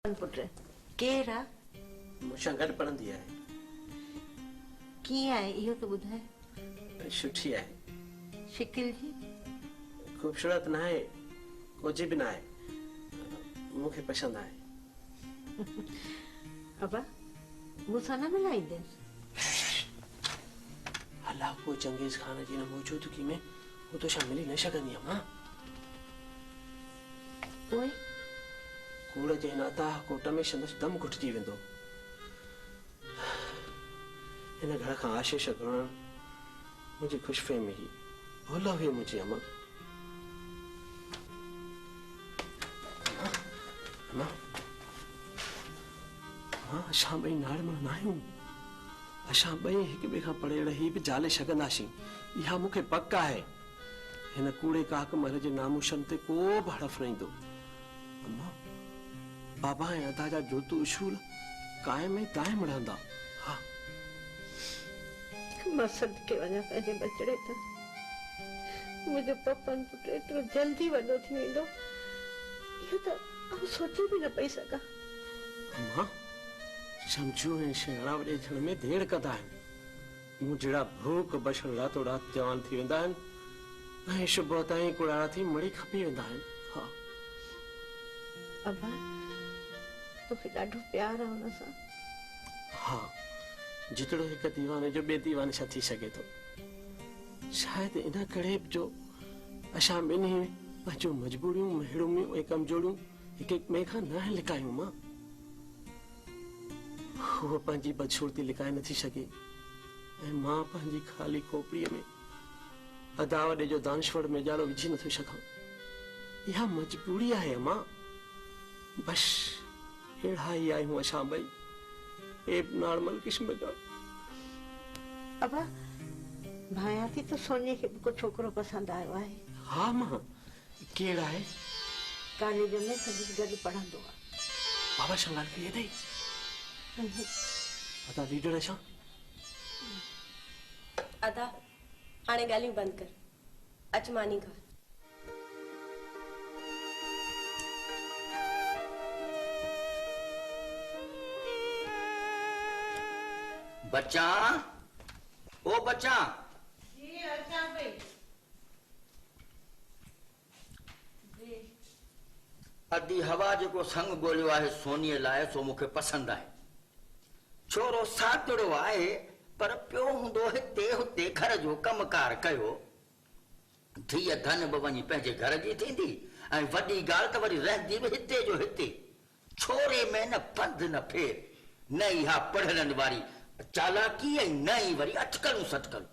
Put केरु आहे? मूंसां गॾु पढ़ंदी आहे। कीअं आहे इहो त ॿुधाए। सुठी आहे। शिकिल जी खूबसूरत न आहे, कुझु बि न आहे, मूंखे पसंदि आहे। अबा मूंसां न मिलाईंदसि? हलाको चंगेज़ खान जी न मौजूदगी में हू तोसां मिली न सघंदी आहे। मां पोइ कूड़ जे हिन अताह कोट में संदसि दम घुटिजी वेंदो। हिन घर खां आशीष घुरणु मुंहिंजी ख़ुशफ़हमी हुई, भुल हुई मुंहिंजी अमा। अमा मां असां ॿई नाड़मण न आहियूं। असां ॿई हिक ॿिए खां पढ़ियल ही बि ज़ाले सघंदासीं, इहा मूंखे पक आहे। हिन कूड़े काक महल जे नामूशन ते को बि हड़फ न ईंदो। अमा बाबा ऐं अदा जा जोतू उसूल कायम ऐं दायम रहंदा। हा मां सदके वञा पंहिंजे बचड़े तां। मुंहिंजो पपन पुट एतिरो जल्दी वॾो थी वेंदो, इहो त आउं सोचे बि न पई सघां। अमा सम्झू ऐं शेणावड़े थियण में देर कंदा आहिनि। मूं जहिड़ा भूख बशण रातो रात जवान थी वेंदा आहिनि ऐं सुबुह ताईं कुड़ारा थी मड़ी खपी वेंदा आहिनि। हा अबा तोखे ॾाढो प्यार आहे हुन सां। हा जेतिरो हिकु दीवाने जो ॿिए दीवाने सां थी सघे थो। शायदि इन करे बि जो असां ॿिन्ही पंहिंजूं मजबूरियूं, महरूमियूं ऐं कमजोरियूं हिक ॿिए खां न लिकायूं। मां हूअ पंहिंजी बदसूरती लिकाए नथी सघे ऐं मां पंहिंजी ख़ाली खोपड़ीअ में अदा वॾे जो दानश्वर मेजारो विझी नथो सघां। इहा मजबूरी आहे अमा। बस अहिड़ा ई आहियूं असां ॿई, ए नॉर्मल क़िस्म जा। अबा भायां थी त सोनीअ खे बि को छोकिरो पसंदि आयो आहे। हा मां केरु आहे? कॉलेज में संदसि गॾु पढ़ंदो आहे। बाबा शंगाल खे यादि आई? अदा लीडर छा? अदा हाणे ॻाल्हियूं बंदि कर, अच मानी घर। बच्चा ओ बच्चा जी अच्छा भाई जी अदी हवा जेको संग ॻोल्हियो आहे सोनीअ लाइ सो मूंखे पसंदि आहे। छोरो सातड़ो आहे पर पियो हूंदो हिते हुते घर जो कमकार कयो। धीअ धन बि वञी पंहिंजे घर जी थींदी ऐं वॾी ॻाल्हि त वरी रहंदी बि हिते जो हिते। छोरे में न पंध न फेर, न इहा पढ़लनि वारी चालाकी ऐं न ई वरी अटकलूं सटकलूं।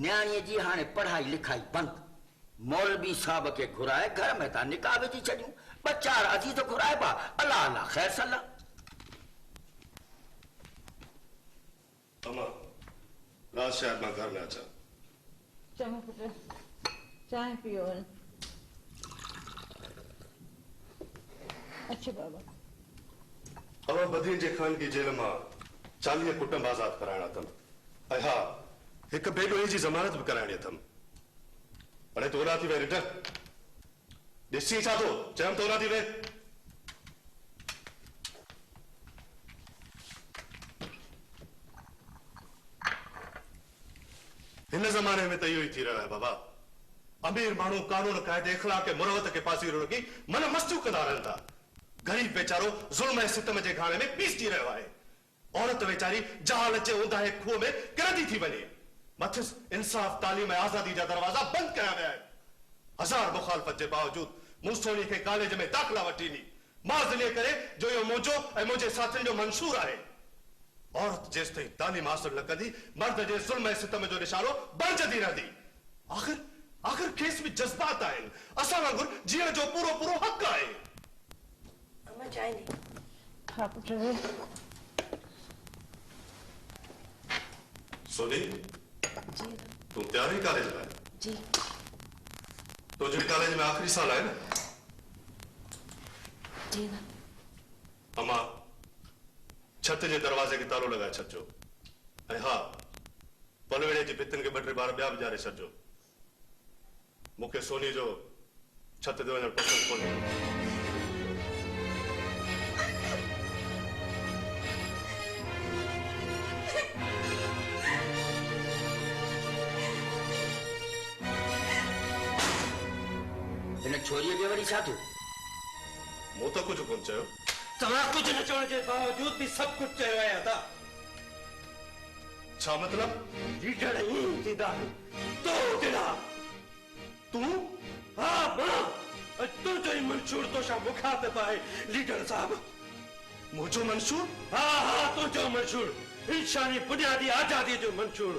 न्याणीअ जी हाणे पढ़ाई लिखाई बंदि। मौलवी साहब खे घुराए घर में था निकाह विझी छॾियूं। ॿ चार अजीज़ घुराइबा, अलाह अलाह ख़ैर सलाह। अमा रात शायद मां घर न अचां। चङो पुट चांहि पियो वञ। अच्छा बाबा अमा बदीन जे खानगी जेल मां 40 कुटुंब आज़ाद कराइणा अथमि ऐं हा हिकु बेॾोही जी ज़मानत बि कराइणी अथमि। हाणे तो ओला थी वे रिटर्न ॾिसी छा थो चयमि तो ओला थी वे। हिन ज़माने में त इहो ई थी रहियो आहे बाबा। अमीर माण्हू कानून क़ाइदे इख़लाक़ के मुरवत के पासीरो रखी मन मस्तियूं कंदा रहनि था। ग़रीब बेचारो ज़ुल्म ऐं सितम जे घाणे में पीसजी रहियो आहे। औरत वेचारी जहाल जे ऊंदाहे खूह में किरंदी थी वञे। मथिस इंसाफ़, तालीम ऐं आज़ादी जा दरवाज़ा बंदि कया विया आहिनि। हज़ार मुखालफ़त जे बावजूद मूं सोनी खे कॉलेज में दाख़िला वठी ॾिनी, माज़ इन्हीअ करे जो इहो मुंहिंजो ऐं मुंहिंजे साथियुनि जो मंशूर आहे। औरत जेसि ताईं तालीम हासिल न कंदी, मर्द जे ज़ुल्म ऐं सितम जो निशानो बणिजंदी रहंदी। आख़िर खेसि बि जज़्बात आहिनि। असां वांगुरु जीअण जो पूरो पूरो हक़ आहे। अम्मा चांहि ॾे। हा पुट सोनी जी तूं तैयार आहीं कॉलेज लाइ? जी तुंहिंजे कॉलेज में आख़िरी साल आहे न? जी अमा छत जे दरवाज़े खे तालो लॻाए छॾिजो ऐं हा पलवेड़े जी भितियुनि खे 2-3 बार ॿिया बि ॼारे छॾिजो। मूंखे सोनी जो छत ते वञणु पसंदि कोन्हे। छोरीअ खे वरी छा थियो? मूं त कुझु कोन चयो। तव्हां कुझु न चवण जे बावजूद बि सभु कुझु चयो आहे अदा। छा मतलब? लीडर ईअं थींदा आहिनि। तो तेरा तूं हाँ मां तुझो ही मंशूर तो शा मुखातिब आहे लीडर साहब। मुझो मंशूर? हाँ हाँ तुझो मंशूर, इंसानी बुनियादी आजादी जो मंशूर,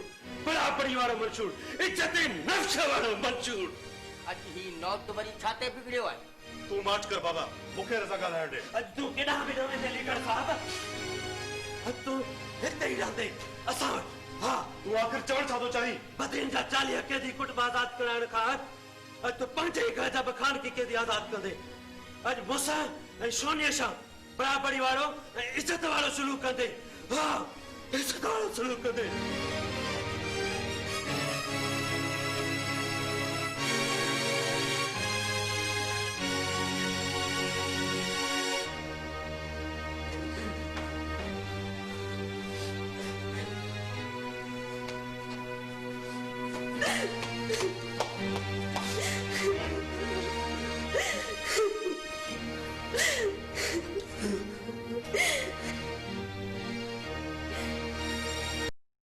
बराबरी वारो मंशूर, इज्जत नफ्स वारो मंशूर। अॼु ही नौत वरी छाते बिगड़ियो आहे? तूं माच कर बाबा, मूंखे रज़ा ॻाल्हाइण ॾे। अॼु तूं केॾां बि न वेंदे लीडर साहब। अॼु तूं हिते ई रहंदे असां वटि। हाँ तूं आख़िर चवण छा थो चाहीं? बदिन जा 40 कैदी कुटुंब आज़ाद कराइण खां अॼु तूं पंहिंजे ई घर जा बखानगी कैदी आज़ाद कंदे। अॼु मूंसां ऐं सोनीअ सां बराबरी वारो ऐं इज़त वारो सलूक कंदे। हाँ इज़त वारो सलूक कंदे।